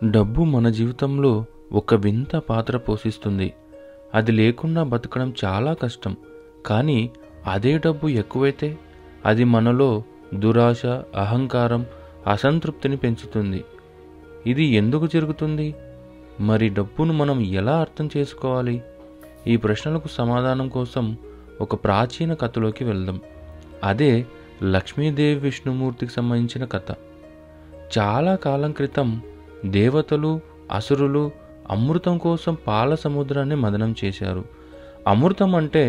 డబ్బు మన జీవితంలో ఒక వింత పాత్ర పోషిస్తుంది. అది లేకుండా బతకడం చాలా కష్టం. కానీ అదే డబ్బు ఎక్కువైతే అది మనలో దురాశ, అహంకారం, అసంతృప్తిని పెంచుతుంది. ఇది ఎందుకు జరుగుతుంది? మరి డబ్బును మనం ఎలా అర్థం చేసుకోవాలి? ఈ ప్రశ్నలకు సమాధానం కోసం ఒక ప్రాచీన కథలోకి వెళ్దాం. అదే లక్ష్మీదేవి విష్ణుమూర్తికి సంబంధించిన కథ. చాలా కాలం క్రితం దేవతలు, అసురులు అమృతం కోసం పాల సముద్రాన్ని మదనం చేశారు. అమృతం అంటే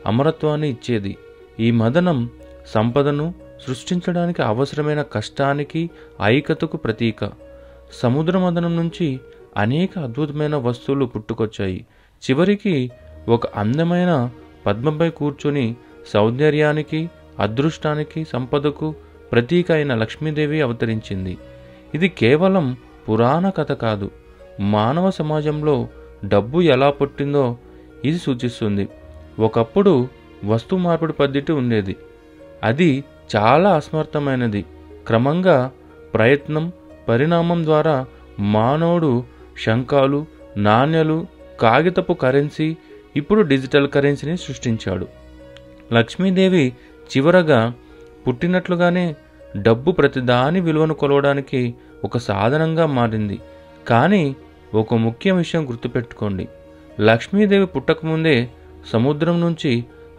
అమరత్వాన్ని ఇచ్చేది. ఈ మదనం సంపదను సృష్టించడానికి అవసరమైన కష్టానికి, ఐక్యతకు ప్రతీక. సముద్ర మదనం నుంచి అనేక అద్భుతమైన వస్తువులు పుట్టుకొచ్చాయి. చివరికి ఒక అందమైన పద్మంపై కూర్చొని సౌందర్యానికి, అదృష్టానికి, సంపదకు ప్రతీక అయిన లక్ష్మీదేవి అవతరించింది. ఇది కేవలం పురాణ కథ కాదు, మానవ సమాజంలో డబ్బు ఎలా పుట్టిందో ఇది సూచిస్తుంది. ఒకప్పుడు వస్తు మార్పిడి పద్ధతి ఉండేది. అది చాలా అసమర్థమైనది. క్రమంగా ప్రయత్నం, పరిణామం ద్వారా మానవుడు శంఖాలు, నాణ్యాలు, కాగితపు కరెన్సీ, ఇప్పుడు డిజిటల్ కరెన్సీని సృష్టించాడు. లక్ష్మీదేవి చివరగా పుట్టినట్లుగానే డబ్బు ప్రతిదాని విలువను కొలవడానికి ఒక సాధనంగా మారింది. కానీ ఒక ముఖ్య విషయం గుర్తుపెట్టుకోండి. లక్ష్మీదేవి పుట్టకముందే సముద్రం నుంచి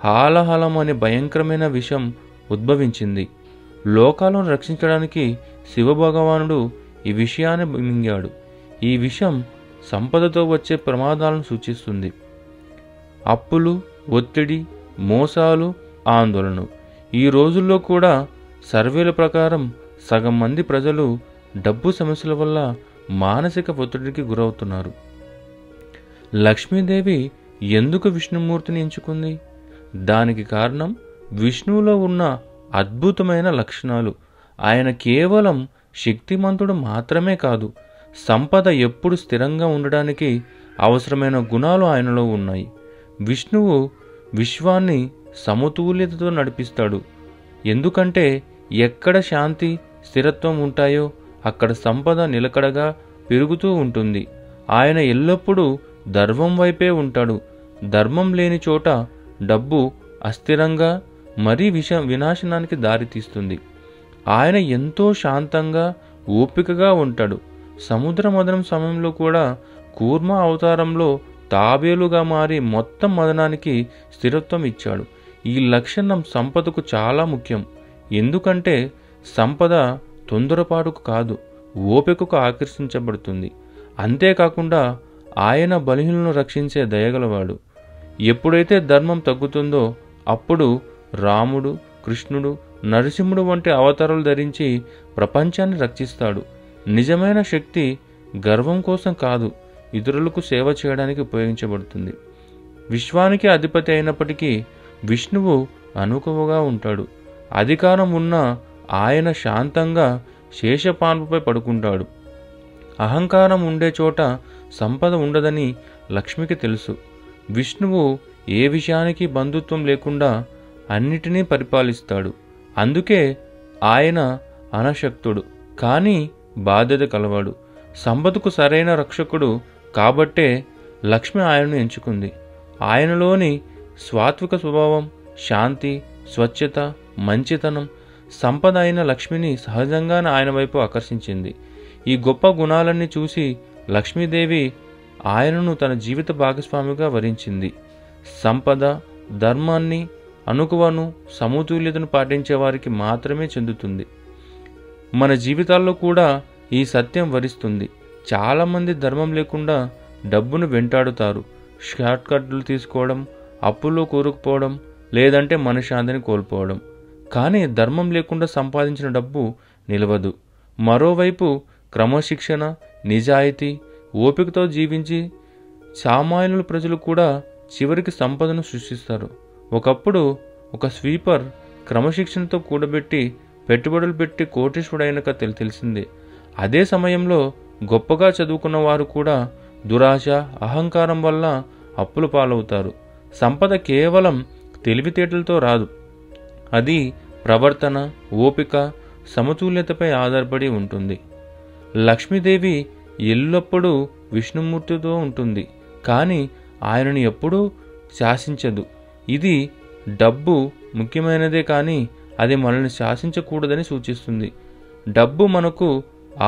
హాలాహలం అనే భయంకరమైన విషం ఉద్భవించింది. లోకాలను రక్షించడానికి శివభగవానుడు ఈ విషయాన్ని మింగాడు. ఈ విషం సంపదతో వచ్చే ప్రమాదాలను సూచిస్తుంది. అప్పులు, ఒత్తిడి, మోసాలు, ఆందోళన. ఈ రోజుల్లో కూడా సర్వేల ప్రకారం సగం మంది ప్రజలు డబ్బు సమస్యల వల్ల మానసిక ఒత్తిడికి గురవుతున్నారు. లక్ష్మీదేవి ఎందుకు విష్ణుమూర్తిని ఎంచుకుంది? దానికి కారణం విష్ణువులో ఉన్న అద్భుతమైన లక్షణాలు. ఆయన కేవలం శక్తిమంతుడు మాత్రమే కాదు, సంపద ఎప్పుడు స్థిరంగా ఉండడానికి అవసరమైన గుణాలు ఆయనలో ఉన్నాయి. విష్ణువు విశ్వాన్ని సమతుల్యతతో నడిపిస్తాడు. ఎందుకంటే ఎక్కడ శాంతి, స్థిరత్వం ఉంటాయో అక్కడ సంపద నిలకడగా పెరుగుతూ ఉంటుంది. ఆయన ఎల్లప్పుడూ ధర్మం వైపే ఉంటాడు. ధర్మం లేని చోట డబ్బు అస్థిరంగా మరీ వినాశనానికి దారితీస్తుంది. ఆయన ఎంతో శాంతంగా, ఓపికగా ఉంటాడు. సముద్ర మదనం సమయంలో కూడా కూర్మ అవతారంలో తాబేలుగా మారి మొత్తం మదనానికి స్థిరత్వం ఇచ్చాడు. ఈ లక్షణం సంపదకు చాలా ముఖ్యం. ఎందుకంటే సంపద తొందరపాటుకు కాదు, ఓపికకు ఆకర్షించబడుతుంది. అంతేకాకుండా ఆయన బలహీనలను రక్షించే దయగలవాడు. ఎప్పుడైతే ధర్మం తగ్గుతుందో అప్పుడు రాముడు, కృష్ణుడు, నరసింహుడు వంటి అవతారాలు ధరించి ప్రపంచాన్ని రక్షిస్తాడు. నిజమైన శక్తి గర్వం కోసం కాదు, ఇతరులకు సేవ చేయడానికి ఉపయోగించబడుతుంది. విశ్వానికి అధిపతి అయినప్పటికీ విష్ణువు అనుకువగా ఉంటాడు. అధికారం ఉన్న ఆయన శాంతంగా శేషపాన్పుపై పడుకుంటాడు. అహంకారం ఉండే చోట సంపద ఉండదని లక్ష్మికి తెలుసు. విష్ణువు ఏ విషయానికి బంధుత్వం లేకుండా అన్నిటినీ పరిపాలిస్తాడు. అందుకే ఆయన అనశక్తుడు, కానీ బాధ్యత కలవాడు. సంపదకు సరైన రక్షకుడు కాబట్టే లక్ష్మి ఆయనను ఎంచుకుంది. ఆయనలోని సాత్విక స్వభావం, శాంతి, స్వచ్ఛత, మంచితనం సంపద అయిన లక్ష్మిని సహజంగానే ఆయన వైపు ఆకర్షించింది. ఈ గొప్ప గుణాలన్నీ చూసి లక్ష్మీదేవి ఆయనను తన జీవిత భాగస్వామిగా వరించింది. సంపద, ధర్మాన్ని, అనుకువను, సమతుల్యతను పాటించే వారికి మాత్రమే చెందుతుంది. మన జీవితాల్లో కూడా ఈ సత్యం వరిస్తుంది. చాలామంది ధర్మం లేకుండా డబ్బును వెంటాడుతారు. షార్ట్కట్లు తీసుకోవడం, అప్పుల్లో కూరుకుపోవడం, లేదంటే మనశ్శాంతిని కోల్పోవడం. కానీ ధర్మం లేకుండా సంపాదించిన డబ్బు నిలవదు. మరోవైపు క్రమశిక్షణ, నిజాయితీ, ఓపికతో జీవించి సామాన్యుల ప్రజలు కూడా చివరికి సంపదను సృష్టిస్తారు. ఒకప్పుడు ఒక స్వీపర్ క్రమశిక్షణతో కూడబెట్టి పెట్టుబడులు పెట్టి కోటీశ్వరుడైనక తెలిసిందే. అదే సమయంలో గొప్పగా చదువుకున్న వారు కూడా దురాశ, అహంకారం వల్ల అప్పుల పాలవుతారు. సంపద కేవలం తెలివితేటలతో రాదు, అది ప్రవర్తన, ఓపిక, సమతుల్యతపై ఆధారపడి ఉంటుంది. లక్ష్మీదేవి ఎల్లప్పుడూ విష్ణుమూర్తితో ఉంటుంది, కానీ ఆయనను ఎప్పుడూ శాసించదు. ఇది డబ్బు ముఖ్యమైనదే, కానీ అది మనల్ని శాసించకూడదని సూచిస్తుంది. డబ్బు మనకు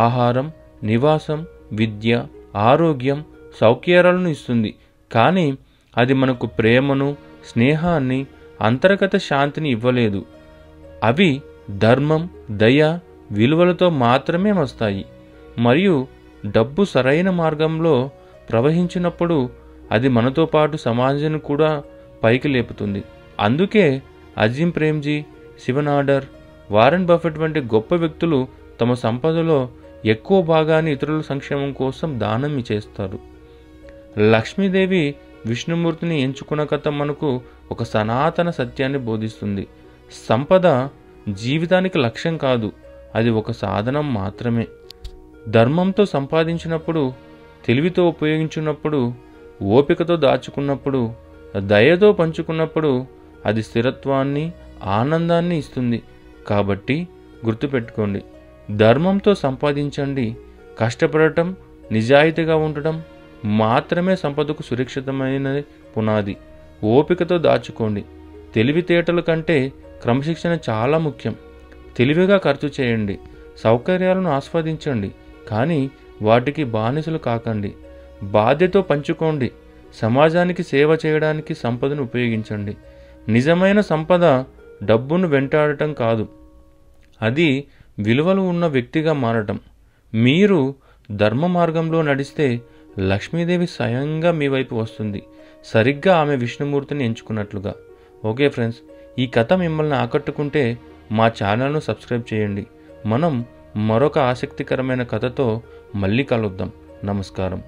ఆహారం, నివాసం, విద్య, ఆరోగ్యం, సౌకర్యాలను ఇస్తుంది, కానీ అది మనకు ప్రేమను, స్నేహాన్ని, అంతర్గత శాంతిని ఇవ్వలేదు. అవి ధర్మం, దయ, విలువలతో మాత్రమే వస్తాయి. మరియు డబ్బు సరైన మార్గంలో ప్రవహించినప్పుడు అది మనతో పాటు సమాజాన్ని కూడా పైకి లేపుతుంది. అందుకే అజీం ప్రేమ్జీ, శివనాడర్, వారెన్ బఫెట్ వంటి గొప్ప వ్యక్తులు తమ సంపదలో ఎక్కువ భాగాన్ని ఇతరుల సంక్షేమం కోసం దానం చేస్తారు. లక్ష్మీదేవి విష్ణుమూర్తిని ఎంచుకున్న కథ మనకు ఒక సనాతన సత్యాన్ని బోధిస్తుంది. సంపద జీవితానికి లక్ష్యం కాదు, అది ఒక సాధనం మాత్రమే. ధర్మంతో సంపాదించినప్పుడు, తెలివితో ఉపయోగించున్నప్పుడు, ఓపికతో దాచుకున్నప్పుడు, దయతో పంచుకున్నప్పుడు అది స్థిరత్వాన్ని, ఆనందాన్ని ఇస్తుంది. కాబట్టి గుర్తుపెట్టుకోండి, ధర్మంతో సంపాదించండి. కష్టపడటం, నిజాయితీగా ఉండటం మాత్రమే సంపదకు సురక్షితమైన పునాది. ఓపికతో దాచుకోండి. తెలివితేటల కంటే క్రమశిక్షణ చాలా ముఖ్యం. తెలివిగా ఖర్చు చేయండి. సౌకర్యాలను ఆస్వాదించండి, కానీ వాటికి బానిసలు కాకండి. బాధ్యతతో పంచుకోండి. సమాజానికి సేవ చేయడానికి సంపదను ఉపయోగించండి. నిజమైన సంపద డబ్బును వెంటాడటం కాదు, అది విలువలు ఉన్న వ్యక్తిగా మారటం. మీరు ధర్మ మార్గంలో నడిస్తే లక్ష్మీదేవి స్వయంగా మీ వైపు వస్తుంది, సరిగ్గా ఆమె విష్ణుమూర్తిని ఎంచుకున్నట్లుగా. ఓకే ఫ్రెండ్స్, ఈ కథ మిమ్మల్ని ఆకట్టుకుంటే మా ఛానల్ను సబ్స్క్రైబ్ చేయండి. మనం మరొక ఆసక్తికరమైన కథతో మళ్ళీ కలుద్దాం. నమస్కారం.